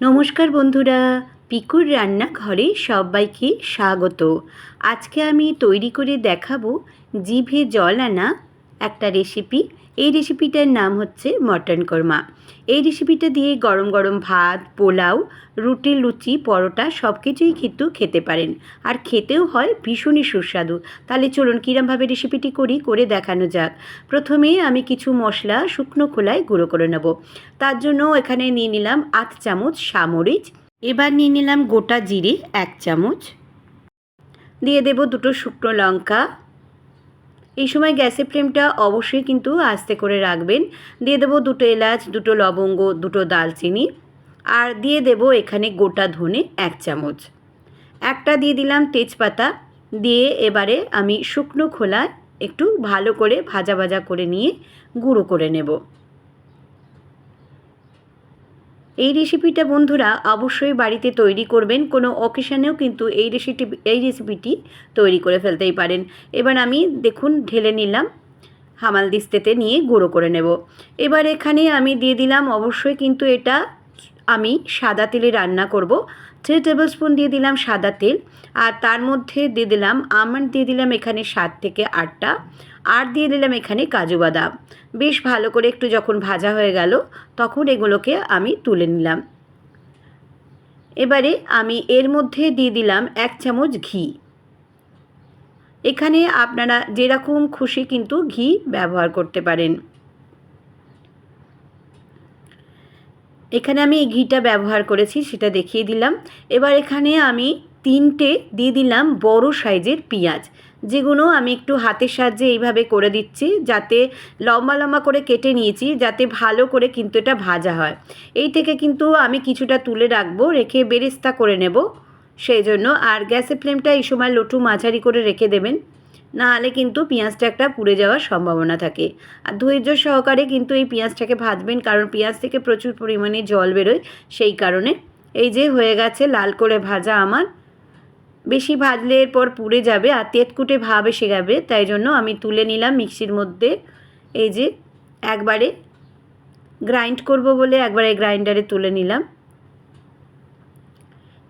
নমস্কার বন্ধুরা, পিকুর রান্নাঘরে সবাইকে স্বাগত। আজকে আমি তৈরি করে দেখাবো জিভে জল আনা একটা রেসিপি। এই রেসিপিটার নাম হচ্ছে মটন কোরমা। এই রেসিপিটা দিয়ে গরম গরম ভাত, পোলাও, রুটি, লুচি, পরোটা সব কিছুই কিন্তু খেতে পারেন। আর খেতেও হয় ভীষণই সুস্বাদু। তাহলে চলুন কীরমভাবে রেসিপিটি করে দেখানো যাক। প্রথমে আমি কিছু মশলা শুকনো খোলায় গুঁড়ো করে নেব। তার জন্য এখানে নিয়ে নিলাম 8 চামচ সামরিচ। এবার নিয়ে নিলাম গোটা জিরে 1 চামচ। দিয়ে দেব দুটো শুকনো লঙ্কা। এই সময় গ্যাসের ফ্লেমটা অবশ্যই কিন্তু আস্তে করে রাখবেন। দিয়ে দেব দুটো এলাচ, দুটো লবঙ্গ, দুটো দালচিনি। আর দিয়ে দেব এখানে গোটা ধনে 1 চামচ। একটা দিয়ে দিলাম তেজপাতা। দিয়ে এবারে আমি শুকনো খোলায় একটু ভালো করে ভাজা ভাজা করে নিয়ে গুঁড়ো করে নেব। এই রেসিপিটা বন্ধুরা অবশ্যই বাড়িতে তৈরি করবেন। কোনো অকেশানেও কিন্তু এই রেসিপিটি তৈরি করে ফেলতেই পারেন। এবার আমি দেখুন ঢেলে নিলাম, হামালদিস্তাতে নিয়ে গুঁড়ো করে নেব। এবার এখানে আমি দিয়ে দিলাম, অবশ্যই কিন্তু এটা আমি সাদা তেলে রান্না করব। 3 টেবিল স্পুন দিয়ে দিলাম সাদা তেল। আর তার মধ্যে দিয়ে দিলাম আমন্ড, দিয়ে দিলাম এখানে 7 থেকে 8টা। আর দিয়ে দিলাম এখানে কাজু বাদাম। বেশ ভালো করে একটু যখন ভাজা হয়ে গেল তখন এগুলোকে আমি তুলে নিলাম। এবারে আমি এর মধ্যে দিয়ে দিলাম 1 চামচ ঘি। এখানে আপনারা যেরকম খুশি কিন্তু ঘি ব্যবহার করতে পারেন। এখানে আমি এই ঘিটা ব্যবহার করেছি সেটা দেখিয়ে দিলাম। এবার এখানে আমি 3টে দিয়ে দিলাম বড় সাইজের পেঁয়াজ, যেগুলো আমি একটু হাতের সাহায্যে এইভাবে করে দিচ্ছি, যাতে লম্বা লম্বা করে কেটে নিয়েছি, যাতে ভালো করে কিন্তু এটা ভাজা হয়। এই থেকে কিন্তু আমি কিছুটা তুলে রাখবো, রেখে বেরেস্তা করে নেব সেই জন্য। আর গ্যাসের ফ্লেমটা এই সময় লো টু মাঝারি করে রেখে দেবেন, নাহলে কিন্তু পেঁয়াজটা একটা পুড়ে যাওয়ার সম্ভাবনা থাকে। আর ধৈর্য সহকারে কিন্তু এই পেঁয়াজটাকে ভাজবেন, কারণ পেঁয়াজ থেকে প্রচুর পরিমাণে জল বেরোয় সেই কারণে। এই যে হয়ে গেছে লাল করে ভাজা আমার। বেশি ভাজলে এরপর পুড়ে যাবে আর তেতকুটে ভাব এসে যাবে, তাই জন্য আমি তুলে নিলাম মিক্সির মধ্যে। এই যে একবারে গ্রাইন্ড করব বলে একবারে গ্রাইন্ডারে তুলে নিলাম।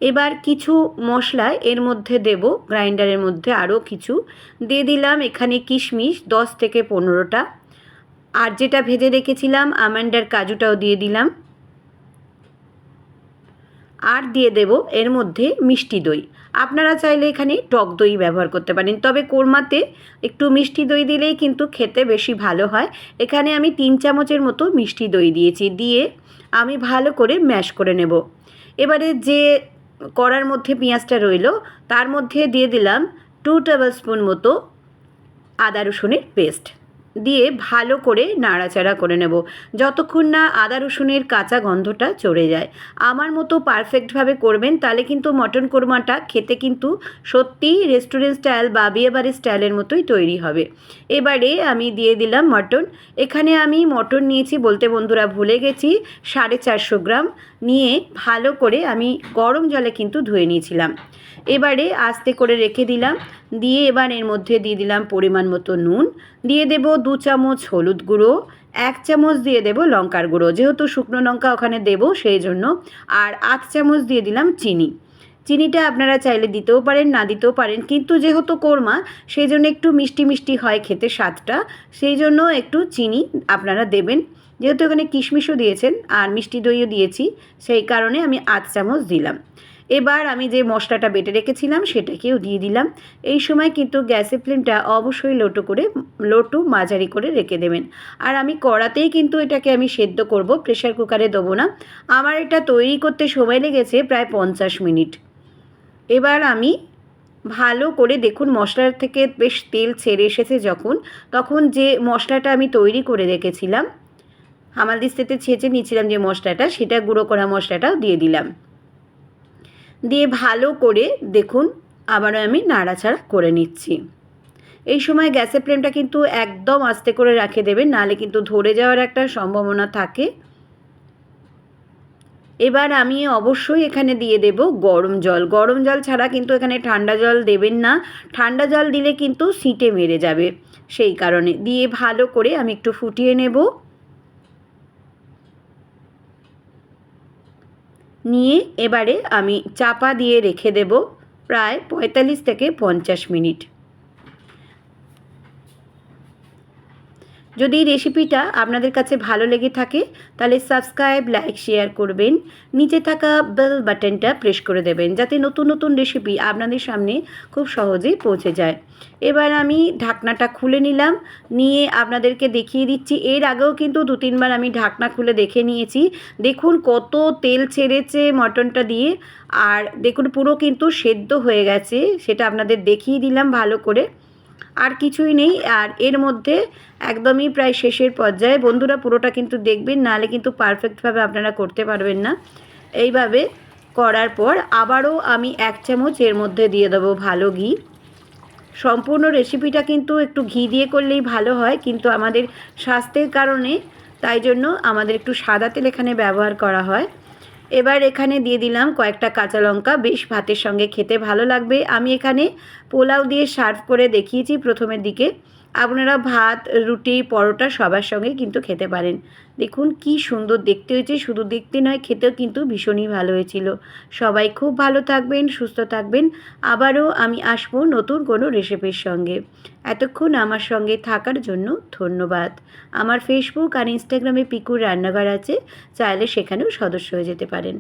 এবার কিছু মশলা এর মধ্যে দেব, গ্রাইন্ডারের মধ্যে আরও কিছু দিয়ে দিলাম। এখানে কিশমিশ 10 থেকে 15টা। আর যেটা ভেজে রেখেছিলাম আমন্ড আর কাজুটাও দিয়ে দিলাম। আর দিয়ে দেব এর মধ্যে মিষ্টি দই। আপনারা চাইলে এখানে টক দই ব্যবহার করতে পারেন, তবে কোরমাতে একটু মিষ্টি দই দিলেই কিন্তু খেতে বেশি ভালো হয়। এখানে আমি 3 চামচের মতো মিষ্টি দই দিয়েছি। দিয়ে আমি ভালো করে ম্যাশ করে নেব। এবারে যে কড়ার মধ্যে পেঁয়াজটা রইল তার মধ্যে দিয়ে দিলাম 2 টেবিল স্পুন মতো আদা রসুনের পেস্ট। দিয়ে ভালো করে নাড়াচাড়া করে নেব যতক্ষণ না আদা রসুনের কাঁচা গন্ধটা চলে যায়। আমার মতো পারফেক্টভাবে করবেন, তাহলে কিন্তু মটন কোরমাটা খেতে কিন্তু সত্যিই রেস্টুরেন্ট স্টাইল বা বিয়েবাড়ির স্টাইলের মতোই তৈরি হবে। এবারে আমি দিয়ে দিলাম মটন। এখানে আমি মটন নিয়েছি বলতে বন্ধুরা ভুলে গেছি, 450 গ্রাম নিয়ে ভালো করে আমি গরম জলে কিন্তু ধুয়ে নিয়েছিলাম। এবারে আস্তে করে রেখে দিলাম। দিয়ে এবার এর মধ্যে দিয়ে দিলাম পরিমাণ মতো নুন। দিয়ে দেব 2 চামচ হলুদ গুঁড়ো, 1 চামচ দিয়ে দেব লঙ্কার গুঁড়ো, যেহেতু শুকনো লঙ্কা ওখানে দেব সেই জন্য। আর 8 চামচ দিয়ে দিলাম চিনি। চিনিটা আপনারা চাইলে দিতেও পারেন, না দিতেও পারেন, কিন্তু যেহেতু কোরমা সেই জন্য একটু মিষ্টি মিষ্টি হয় খেতে স্বাদটা, সেই জন্য একটু চিনি আপনারা দেবেন। যেহেতু এখানে কিশমিশও দিয়েছেন আর মিষ্টি দইও দিয়েছি, সেই কারণে আমি 8 চামচ দিলাম। এবার আমি যে মশলাটা বেটে রেখেছিলাম সেটাকেও দিয়ে দিলাম। এই সময় কিন্তু গ্যাসের ফ্লেমটা অবশ্যই লো টু মাঝারি করে রেখে দেবেন। আর আমি কড়াতেই কিন্তু এটাকে আমি সেদ্ধ করব, প্রেশার কুকারে দেবো না। আমার এটা তৈরি করতে সময় লেগেছে প্রায় 50 মিনিট। এবার আমি ভালো করে দেখুন মশলার থেকে বেশ তেল ছেড়ে এসেছে যখন, তখন যে মশলাটা আমি তৈরি করে রেখেছিলাম, হামালদিস্তাতে ছেঁচে নিয়েছিলাম যে মশলাটা, সেটা গুঁড়ো করা মশলাটাও দিয়ে দিলাম। দিয়ে ভালো করে দেখুন আবারও আমি নাড়াচাড়া করে নিচ্ছি। এই সময় গ্যাসের ফ্লেমটা কিন্তু একদম আস্তে করে রেখে দেবেন, নাহলে কিন্তু ধরে যাওয়ার একটা সম্ভাবনা থাকে। এবার আমি অবশ্যই এখানে দিয়ে দেব গরম জল। গরম জল ছাড়া কিন্তু এখানে ঠান্ডা জল দেবেন না, ঠান্ডা জল দিলে কিন্তু সিঁটে মেরে যাবে, সেই কারণে। দিয়ে ভালো করে আমি একটু ফুটিয়ে নেব। নিয়ে এবারে আমি চাপা দিয়ে রেখে দেব প্রায় 45 থেকে 50 মিনিট। যদি রেসিপিটা আপনাদের কাছে ভালো লেগে থাকে তাহলে সাবস্ক্রাইব, লাইক, শেয়ার করবেন। নিচে থাকা বেল বাটনটা প্রেস করে দেবেন যাতে নতুন নতুন রেসিপি আপনাদের সামনে খুব সহজেই পৌঁছে যায়। এবার আমি ঢাকনাটা খুলে নিলাম, নিয়ে আপনাদেরকে দেখিয়ে দিচ্ছি। এর আগেও কিন্তু 2-3 বার আমি ঢাকনা খুলে দেখে নিয়েছি। দেখুন কত তেল ছেড়েছে মটনটা দিয়ে, আর দেখুন পুরো কিন্তু সেদ্ধ হয়ে গেছে, সেটা আপনাদের দেখিয়ে দিলাম ভালো করে। আর কিছুই নেই। আর এর মধ্যে একদমই প্রায় শেষের পর্যায়ে, বন্ধুরা পুরোটা কিন্তু দেখবেন, নাহলে কিন্তু পারফেক্টভাবে আপনারা করতে পারবেন না। এইভাবে করার পর আবারও আমি 1 চামচ এর মধ্যে দিয়ে দেবো ভালো ঘি। সম্পূর্ণ রেসিপিটা কিন্তু একটু ঘি দিয়ে করলেই ভালো হয়, কিন্তু আমাদের স্বাস্থ্যের কারণে তাই জন্য আমাদের একটু সাদা তেল এখানে ব্যবহার করা হয়। এবার এখানে দিয়ে দিলাম কয়েকটা কাঁচা লঙ্কা, বেশ ভাতের সঙ্গে খেতে ভালো লাগবে। আমি এখানে পোলাও দিয়ে সার্ভ করে দেখিয়েছি প্রথমের দিকে। আপনারা ভাত, রুটি, পরোটা সবার সঙ্গে কিন্তু খেতে পারেন। দেখুন কি সুন্দর দেখতে হয়েছে, শুধু দেখতে নয় খেতেও কিন্তু ভীষণই ভালো হয়েছিল। সবাই খুব ভালো থাকবেন, সুস্থ থাকবেন। আবারও আমি আসবো নতুন কোনো রেসিপির সঙ্গে। এতক্ষণ আমার সঙ্গে থাকার জন্য ধন্যবাদ। আমার ফেসবুক আর ইনস্টাগ্রামে পিকুর রান্নাঘর আছে, চাইলে সেখানেও সদস্য হয়ে যেতে পারেন।